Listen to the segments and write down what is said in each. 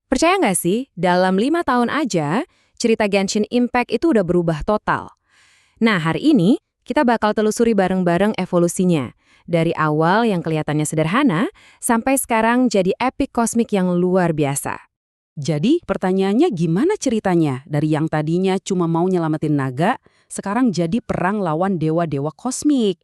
Percaya nggak sih, dalam 5 tahun aja, cerita Genshin Impact itu udah berubah total. Nah, hari ini kita bakal telusuri bareng-bareng evolusinya. Dari awal yang kelihatannya sederhana, sampai sekarang jadi epic kosmik yang luar biasa. Jadi pertanyaannya gimana ceritanya dari yang tadinya cuma mau nyelamatin naga, sekarang jadi perang lawan dewa-dewa kosmik.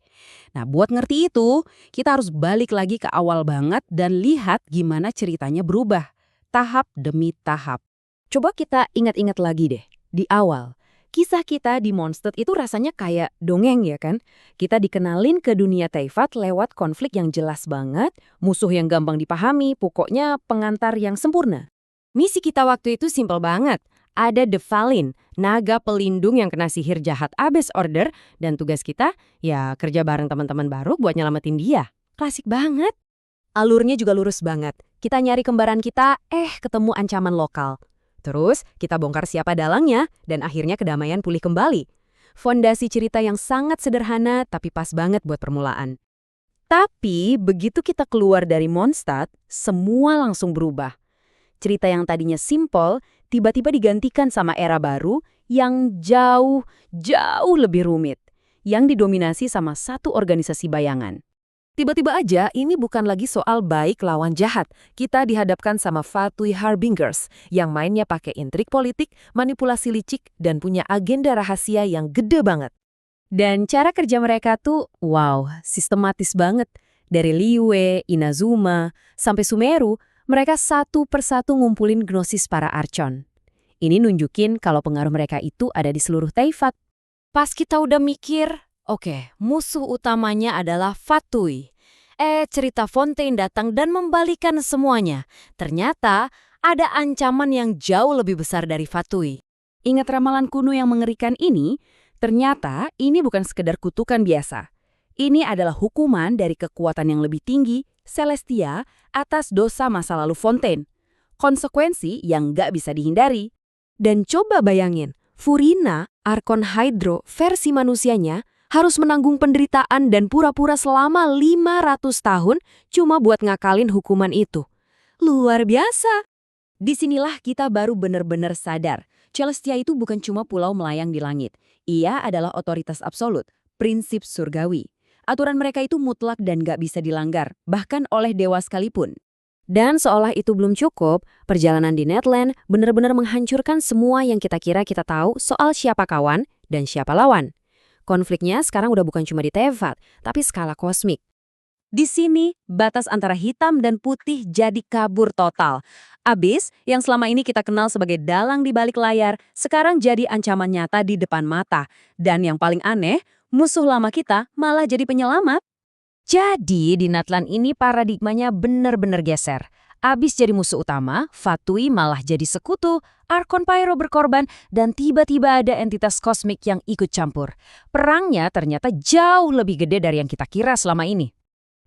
Nah buat ngerti itu, kita harus balik lagi ke awal banget dan lihat gimana ceritanya berubah, tahap demi tahap. Coba kita ingat-ingat lagi deh, di awal. Kisah kita di Mondstadt itu rasanya kayak dongeng ya kan? Kita dikenalin ke dunia Teyvat lewat konflik yang jelas banget, musuh yang gampang dipahami, pokoknya pengantar yang sempurna. Misi kita waktu itu simpel banget. Ada The Fallen, naga pelindung yang kena sihir jahat Abyss Order, dan tugas kita ya kerja bareng teman-teman baru buat nyelamatin dia. Klasik banget. Alurnya juga lurus banget. Kita nyari kembaran kita, ketemu ancaman lokal. Terus kita bongkar siapa dalangnya, dan akhirnya kedamaian pulih kembali. Fondasi cerita yang sangat sederhana tapi pas banget buat permulaan. Tapi begitu kita keluar dari Mondstadt, semua langsung berubah. Cerita yang tadinya simpel, tiba-tiba digantikan sama era baru yang jauh lebih rumit, yang didominasi sama satu organisasi bayangan. Tiba-tiba aja ini bukan lagi soal baik lawan jahat. Kita dihadapkan sama Fatui Harbingers yang mainnya pakai intrik politik, manipulasi licik, dan punya agenda rahasia yang gede banget. Dan cara kerja mereka tuh, wow, sistematis banget. Dari Liyue, Inazuma, sampai Sumeru, mereka satu persatu ngumpulin gnosis para Archon. Ini nunjukin kalau pengaruh mereka itu ada di seluruh Teyvat. Pas kita udah mikir, oke, musuh utamanya adalah Fatui. Cerita Fontaine datang dan membalikan semuanya. Ternyata ada ancaman yang jauh lebih besar dari Fatui. Ingat ramalan kuno yang mengerikan ini? Ternyata ini bukan sekedar kutukan biasa. Ini adalah hukuman dari kekuatan yang lebih tinggi, Celestia, atas dosa masa lalu Fontaine. Konsekuensi yang nggak bisa dihindari. Dan coba bayangin, Furina, Arkon Hydro versi manusianya, harus menanggung penderitaan dan pura-pura selama 500 tahun cuma buat ngakalin hukuman itu. Luar biasa! Disinilah kita baru benar-benar sadar. Celestia itu bukan cuma pulau melayang di langit. Ia adalah otoritas absolut, prinsip surgawi. Aturan mereka itu mutlak dan gak bisa dilanggar, bahkan oleh dewa sekalipun. Dan seolah itu belum cukup, perjalanan di Netland benar-benar menghancurkan semua yang kita kira kita tahu soal siapa kawan dan siapa lawan. Konfliknya sekarang udah bukan cuma di Teyvat, tapi skala kosmik. Di sini, batas antara hitam dan putih jadi kabur total. Abyss, yang selama ini kita kenal sebagai dalang di balik layar, sekarang jadi ancaman nyata di depan mata. Dan yang paling aneh, musuh lama kita malah jadi penyelamat. Jadi di Natlan ini paradigmanya benar-benar geser. Abyss jadi musuh utama, Fatui malah jadi sekutu, Arkon Pyro berkorban, dan tiba-tiba ada entitas kosmik yang ikut campur. Perangnya ternyata jauh lebih gede dari yang kita kira selama ini.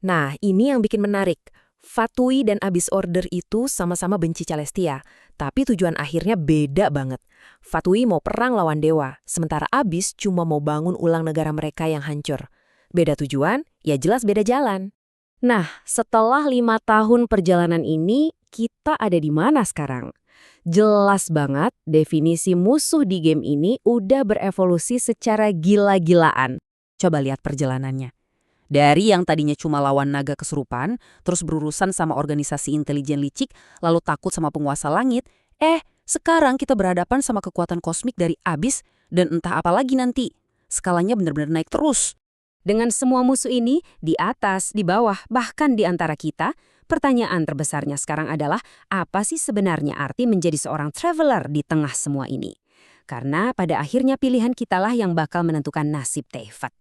Nah, ini yang bikin menarik. Fatui dan Abyss Order itu sama-sama benci Celestia, tapi tujuan akhirnya beda banget. Fatui mau perang lawan dewa, sementara Abyss cuma mau bangun ulang negara mereka yang hancur. Beda tujuan, ya jelas beda jalan. Nah, setelah 5 tahun perjalanan ini, kita ada di mana sekarang? Jelas banget, definisi musuh di game ini udah berevolusi secara gila-gilaan. Coba lihat perjalanannya. Dari yang tadinya cuma lawan naga kesurupan, terus berurusan sama organisasi intelijen licik, lalu takut sama penguasa langit, sekarang kita berhadapan sama kekuatan kosmik dari Abyss dan entah apa lagi nanti. Skalanya benar-benar naik terus. Dengan semua musuh ini, di atas, di bawah, bahkan di antara kita, pertanyaan terbesarnya sekarang adalah apa sih sebenarnya arti menjadi seorang traveler di tengah semua ini? Karena pada akhirnya pilihan kitalah yang bakal menentukan nasib Teyvat.